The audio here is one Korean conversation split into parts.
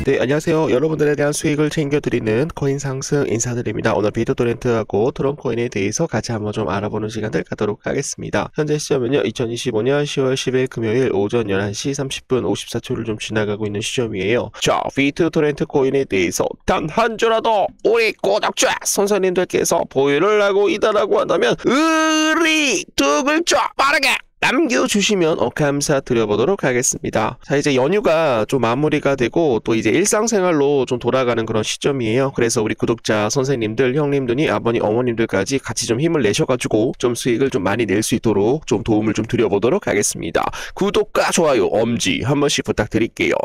네, 안녕하세요. 여러분들에 대한 수익을 챙겨드리는 코인 상승 인사드립니다. 오늘 비트토렌트하고 트론코인에 대해서 같이 한번 좀 알아보는 시간을 갖도록 하겠습니다. 현재 시점은요, 2025년 10월 10일 금요일 오전 11시 30분 54초를 좀 지나가고 있는 시점이에요. 자, 비트토렌트 코인에 대해서 단 한 주라도 우리 구독자 선생님들께서 보유를 하고 있다라고 한다면 의리 두 글자 빠르게 남겨주시면 감사드려보도록 하겠습니다. 자, 이제 연휴가 좀 마무리가 되고 또 이제 일상생활로 좀 돌아가는 그런 시점이에요. 그래서 우리 구독자 선생님들, 형님들이 아버님, 어머님들까지 같이 좀 힘을 내셔가지고 좀 수익을 좀 많이 낼 수 있도록 좀 도움을 좀 드려보도록 하겠습니다. 구독과 좋아요, 엄지 한 번씩 부탁드릴게요.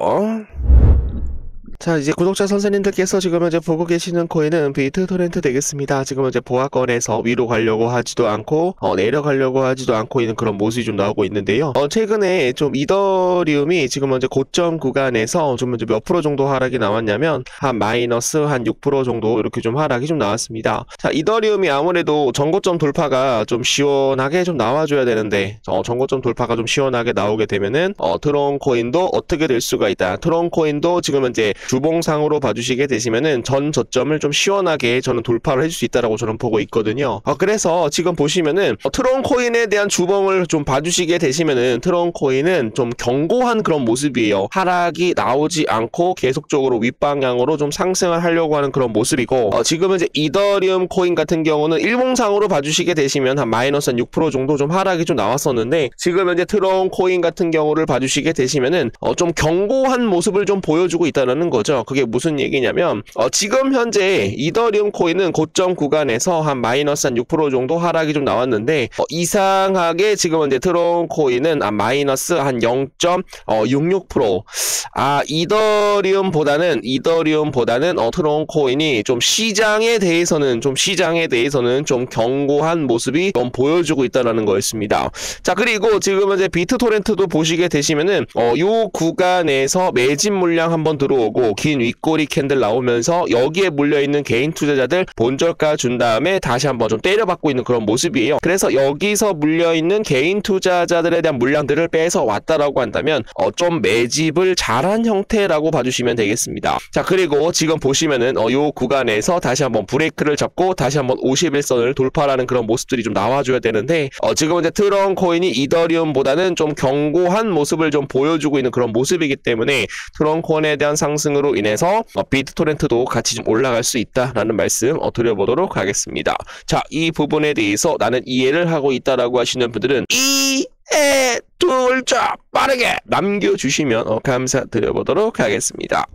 자, 이제 구독자 선생님들께서 지금 현재 보고 계시는 코인은 비트토렌트 되겠습니다. 지금 현재 보합권에서 위로 가려고 하지도 않고 내려가려고 하지도 않고 있는 그런 모습이 좀 나오고 있는데요. 최근에 좀 이더리움이 지금 현재 고점 구간에서 좀 현재 몇 프로 정도 하락이 나왔냐면 한 마이너스 한 6% 정도 이렇게 좀 하락이 좀 나왔습니다. 자, 이더리움이 아무래도 전고점 돌파가 좀 시원하게 좀 나와줘야 되는데 전고점 돌파가 좀 시원하게 나오게 되면은 트론코인도 어떻게 될 수가 있다. 트론코인도 지금 현재 주봉상으로 봐주시게 되시면은 전 저점을 좀 시원하게 저는 돌파를 해줄 수 있다라고 저는 보고 있거든요. 그래서 지금 보시면은 트론코인에 대한 주봉을 좀 봐주시게 되시면은 트론코인은 좀 견고한 그런 모습이에요. 하락이 나오지 않고 계속적으로 윗방향으로 좀 상승을 하려고 하는 그런 모습이고, 지금은 이제 이더리움 코인 같은 경우는 일봉상으로 봐주시게 되시면 한 마이너스 한 6% 정도 좀 하락이 좀 나왔었는데, 지금 현재 트론코인 같은 경우를 봐주시게 되시면은 좀 견고한 모습을 좀 보여주고 있다는 거죠. 그게 무슨 얘기냐면 지금 현재 이더리움 코인은 고점 구간에서 한 마이너스 한 6% 정도 하락이 좀 나왔는데 이상하게 지금 현재 트론코인은 마이너스 한 0.66%. 이더리움보다는 트론코인이 좀 시장에 대해서는 좀 견고한 모습이 좀 보여주고 있다는 거였습니다. 자, 그리고 지금 현재 비트토렌트도 보시게 되시면은 요 구간에서 매집 물량 한번 들어오고 긴 윗꼬리 캔들 나오면서 여기에 물려있는 개인 투자자들 본저가 준 다음에 다시 한번 좀 때려받고 있는 그런 모습이에요. 그래서 여기서 물려있는 개인 투자자들에 대한 물량들을 빼서 왔다라고 한다면 좀 매집을 잘한 형태라고 봐주시면 되겠습니다. 자, 그리고 지금 보시면은 요 구간에서 다시 한번 브레이크를 잡고 다시 한번 51선을 돌파하는 그런 모습들이 좀 나와줘야 되는데 지금 이제 트론코인이 이더리움보다는 좀 견고한 모습을 좀 보여주고 있는 그런 모습이기 때문에 트론코인에 대한 상승으로 인해서 비트토렌트도 같이 좀 올라갈 수 있다라는 말씀 드려보도록 하겠습니다. 자, 이 부분에 대해서 나는 이해를 하고 있다라고 하시는 분들은 이해 둘자 빠르게 남겨주시면 감사드려보도록 하겠습니다.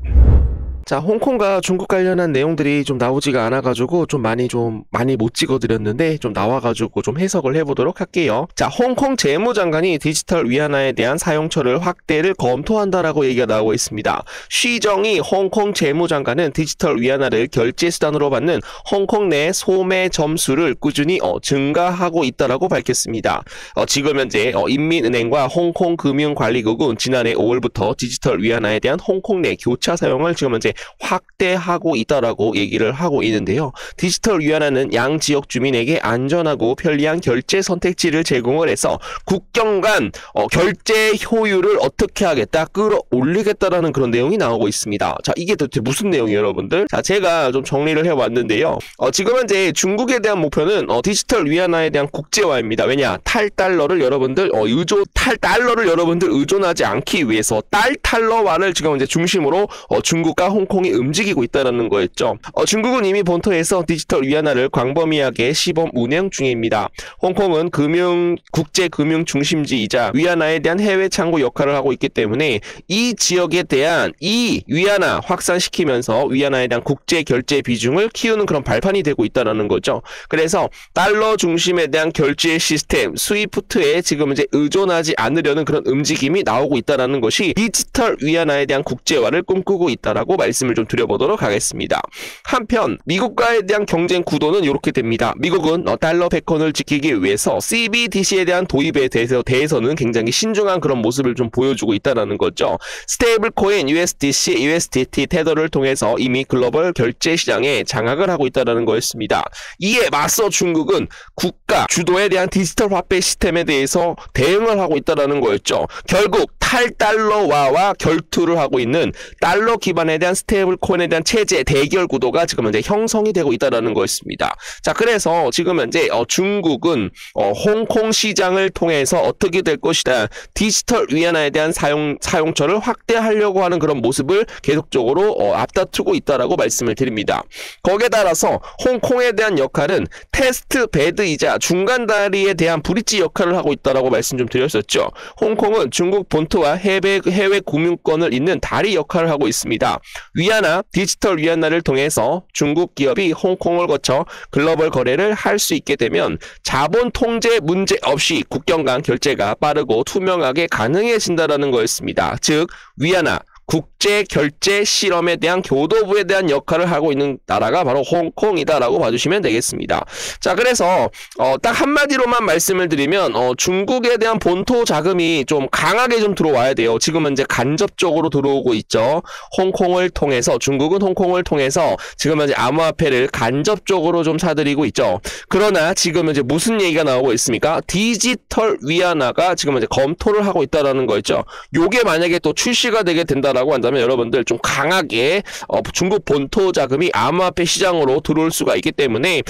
자, 홍콩과 중국 관련한 내용들이 좀 나오지가 않아가지고 좀 많이 못 찍어드렸는데 좀 나와가지고 좀 해석을 해보도록 할게요. 자, 홍콩 재무장관이 디지털 위안화에 대한 사용처를 확대를 검토한다라고 얘기가 나오고 있습니다. 시정이 홍콩 재무장관은 디지털 위안화를 결제수단으로 받는 홍콩 내 소매 점수를 꾸준히 증가하고 있다라고 밝혔습니다. 지금 현재 인민은행과 홍콩금융관리국은 지난해 5월부터 디지털 위안화에 대한 홍콩 내 교차 사용을 지금 현재 확대하고 있다라고 얘기를 하고 있는데요. 디지털 위안화는 양 지역 주민에게 안전하고 편리한 결제 선택지를 제공을 해서 국경 간 결제 효율을 어떻게 하겠다, 끌어올리겠다라는 그런 내용이 나오고 있습니다. 자, 이게 도대체 무슨 내용이에요, 여러분들? 자, 제가 좀 정리를 해왔는데요. 지금 현재 중국에 대한 목표는 디지털 위안화에 대한 국제화입니다. 왜냐? 탈달러를 여러분들 의존하지 않기 위해서 달러화를 지금 현재 중심으로 중국과 홍콩이 움직이고 있다는 거였죠. 중국은 이미 본토에서 디지털 위안화를 광범위하게 시범 운영 중입니다. 홍콩은 국제 금융 중심지이자 위안화에 대한 해외 창구 역할을 하고 있기 때문에 이 지역에 대한 이 위안화 확산시키면서 위안화에 대한 국제 결제 비중을 키우는 그런 발판이 되고 있다는 거죠. 그래서 달러 중심에 대한 결제 시스템 스위프트에 지금 이제 의존하지 않으려는 그런 움직임이 나오고 있다는 것이 디지털 위안화에 대한 국제화를 꿈꾸고 있다라고 말씀. 말씀을 좀 드려보도록 하겠습니다. 한편 미국과에 대한 경쟁 구도는 이렇게 됩니다. 미국은 달러 패권을 지키기 위해서 CBDC에 대한 도입에 대해서는 굉장히 신중한 그런 모습을 좀 보여주고 있다는 거죠. 스테이블 코인 USDC, USDT 테더를 통해서 이미 글로벌 결제 시장에 장악을 하고 있다는 거였습니다. 이에 맞서 중국은 국가 주도에 대한 디지털 화폐 시스템에 대해서 대응을 하고 있다는 거였죠. 결국 탈달러화와 결투를 하고 있는 달러 기반에 대한 스테이블 코인에 대한 체제 대결 구도가 지금 현재 형성이 되고 있다는 거였습니다. 자, 그래서 지금 현재 중국은 홍콩 시장을 통해서 어떻게 될 것이다. 디지털 위안화에 대한 사용처를 확대하려고 하는 그런 모습을 계속적으로 앞다투고 있다라고 말씀을 드립니다. 거기에 따라서 홍콩에 대한 역할은 테스트 베드이자 중간 다리에 대한 브릿지 역할을 하고 있다라고 말씀 좀 드렸었죠. 홍콩은 중국 본토와 해외 금융권을 잇는 다리 역할을 하고 있습니다. 위안화, 디지털 위안화를 통해서 중국 기업이 홍콩을 거쳐 글로벌 거래를 할 수 있게 되면 자본 통제 문제 없이 국경 간 결제가 빠르고 투명하게 가능해진다는 거였습니다. 즉 위안화 국제 결제 실험에 대한 교도부에 대한 역할을 하고 있는 나라가 바로 홍콩이다라고 봐주시면 되겠습니다. 자, 그래서 딱 한마디로만 말씀을 드리면 중국에 대한 본토 자금이 좀 강하게 좀 들어와야 돼요. 지금은 이제 간접적으로 들어오고 있죠. 홍콩을 통해서 중국은 홍콩을 통해서 지금 이제 암호화폐를 간접적으로 좀 사들이고 있죠. 그러나 지금 이제 무슨 얘기가 나오고 있습니까? 디지털 위안화가 지금 이제 검토를 하고 있다라는 거였죠. 요게 만약에 또 출시가 되게 된다라고 한다면 여러분들 좀 강하게 중국 본토 자금이 암호화폐 시장으로 들어올 수가 있기 때문에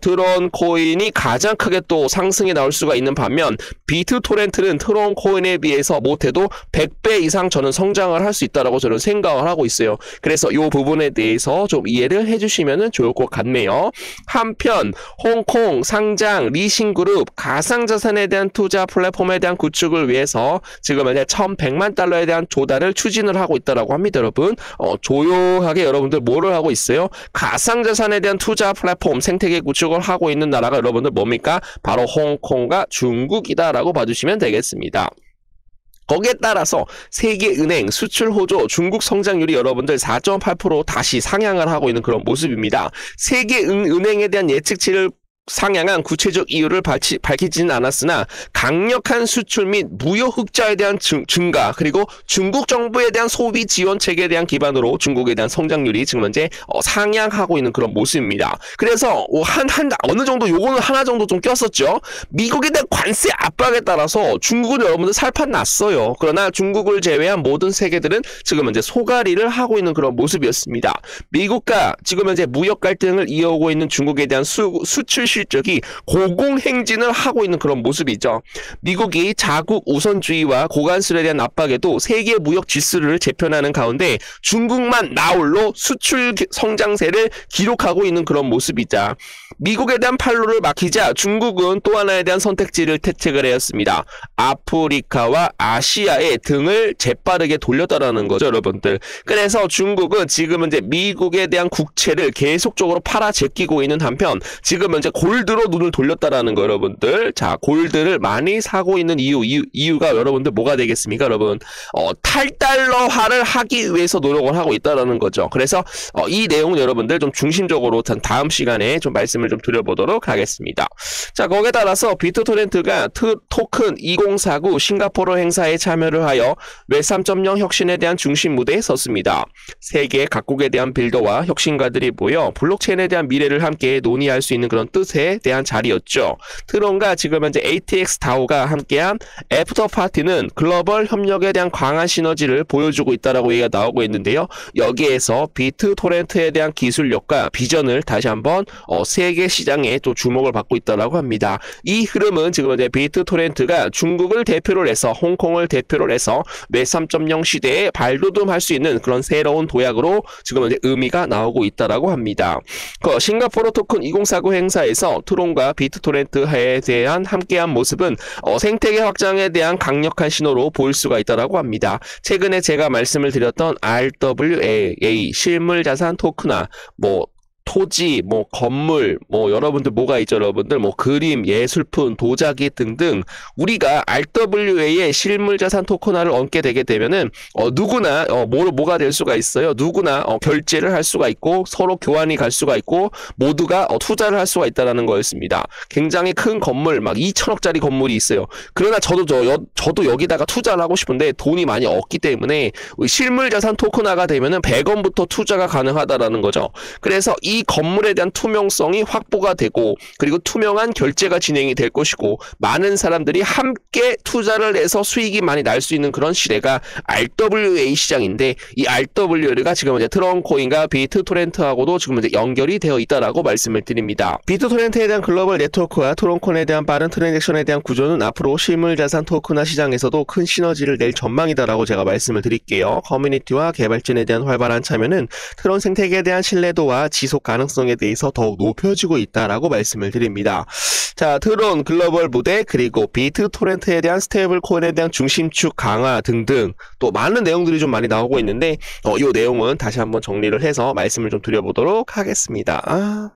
트론 코인이 가장 크게 또 상승이 나올 수가 있는 반면 비트토렌트는 트론 코인에 비해서 못해도 100배 이상 저는 성장을 할 수 있다라고 저는 생각을 하고 있어요. 그래서 이 부분에 대해서 좀 이해를 해주시면 좋을 것 같네요. 한편 홍콩 상장 리싱그룹 가상자산에 대한 투자 플랫폼에 대한 구축을 위해서 지금 현재 1,100만 달러에 대한 조달을 추진을 하고 있다라고 합니다. 여러분 조용하게 여러분들 뭐를 하고 있어요? 가상자산에 대한 투자 플랫폼 생태계 구축을 하고 있는 나라가 여러분들 뭡니까? 바로 홍콩과 중국이다라고 봐주시면 되겠습니다. 거기에 따라서 세계은행 수출 호조 중국 성장률이 여러분들 4.8% 다시 상향을 하고 있는 그런 모습입니다. 세계은행에 대한 예측치를 상향한 구체적 이유를 밝히지는 않았으나 강력한 수출 및 무역 흑자에 대한 증가 그리고 중국 정부에 대한 소비 지원 체계에 대한 기반으로 중국에 대한 성장률이 지금 현재 상향하고 있는 그런 모습입니다. 그래서 어느 정도 요거는 하나 정도 좀 꼈었죠. 미국에 대한 관세 압박에 따라서 중국은 여러분들 살판 났어요. 그러나 중국을 제외한 모든 세계들은 지금 현재 소가리를 하고 있는 그런 모습이었습니다. 미국과 지금 현재 무역 갈등을 이어오고 있는 중국에 대한 수출 실적이 고공행진을 하고 있는 그런 모습이죠. 미국이 자국 우선주의와 고관술에 대한 압박에도 세계 무역 지수를 재편하는 가운데 중국만 나홀로 수출 성장세를 기록하고 있는 그런 모습이자 미국에 대한 판로를 막히자 중국은 또 하나에 대한 선택지를 채택을 하였습니다. 아프리카와 아시아의 등을 재빠르게 돌렸다라는 거죠, 여러분들. 그래서 중국은 지금 현재 미국에 대한 국채를 계속적으로 팔아 제끼고 있는 한편 지금 현재 골드로 눈을 돌렸다라는 거 여러분들. 자, 골드를 많이 사고 있는 이유가 여러분들 뭐가 되겠습니까, 여러분? 탈달러화를 하기 위해서 노력을 하고 있다라는 거죠. 그래서 이 내용은 여러분들 좀 중심적으로 다음 시간에 좀 말씀을 좀 드려보도록 하겠습니다. 자, 거기에 따라서 비트토렌트가 토큰 2049 싱가포르 행사에 참여를 하여 웹 3.0 혁신에 대한 중심 무대에 섰습니다. 세계 각국에 대한 빌더와 혁신가들이 모여 블록체인에 대한 미래를 함께 논의할 수 있는 그런 뜻에 대한 자리였죠. 트론과 지금 현재 ATX DAO가 함께한 애프터파티는 글로벌 협력에 대한 강한 시너지를 보여주고 있다라고 얘기가 나오고 있는데요. 여기에서 비트토렌트에 대한 기술력과 비전을 다시 한번 세계 시장에 또 주목을 받고 있다라고 합니다. 이 흐름은 지금 현재 비트토렌트가 중국을 대표로 해서 홍콩을 대표로 해서 웹 3.0 시대에 발돋움할 수 있는 그런 새로운 도약으로 지금 현재 의미가 나오고 있다라고 합니다. 싱가포르 토큰 2049 행사에서 트론과 비트토렌트에 대한 함께한 모습은 생태계 확장에 대한 강력한 신호로 보일 수가 있다라고 합니다. 최근에 제가 말씀을 드렸던 RWA 실물자산 토큰화 토지, 뭐 건물, 뭐 여러분들 뭐가 있죠, 여러분들 뭐 그림, 예술품, 도자기 등등 우리가 RWA의 실물자산 토큰화를 얹게 되게 되면은 누구나 뭐가 될 수가 있어요. 누구나 결제를 할 수가 있고 서로 교환이 갈 수가 있고 모두가 투자를 할 수가 있다라는 거였습니다. 굉장히 큰 건물 막 2천억짜리 건물이 있어요. 그러나 저도 여기다가 투자를 하고 싶은데 돈이 많이 없기 때문에 실물자산 토큰화가 되면은 100원부터 투자가 가능하다라는 거죠. 그래서 이 건물에 대한 투명성이 확보가 되고 그리고 투명한 결제가 진행이 될 것이고 많은 사람들이 함께 투자를 해서 수익이 많이 날 수 있는 그런 시대가 RWA 시장인데 이 RWA가 지금 이제 트론코인과 비트토렌트하고도 지금 이제 연결이 되어 있다라고 말씀을 드립니다. 비트토렌트에 대한 글로벌 네트워크와 트론코인에 대한 빠른 트랜잭션에 대한 구조는 앞으로 실물자산 토큰화 시장에서도 큰 시너지를 낼 전망이다라고 제가 말씀을 드릴게요. 커뮤니티와 개발진에 대한 활발한 참여는 트론 생태계에 대한 신뢰도와 지속 가능성에 대해서 더욱 높여지고 있다라고 말씀을 드립니다. 자, 트론 글로벌 무대 그리고 비트토렌트에 대한 스테이블 코인에 대한 중심축 강화 등등 또 많은 내용들이 좀 많이 나오고 있는데 이 내용은 다시 한번 정리를 해서 말씀을 좀 드려보도록 하겠습니다.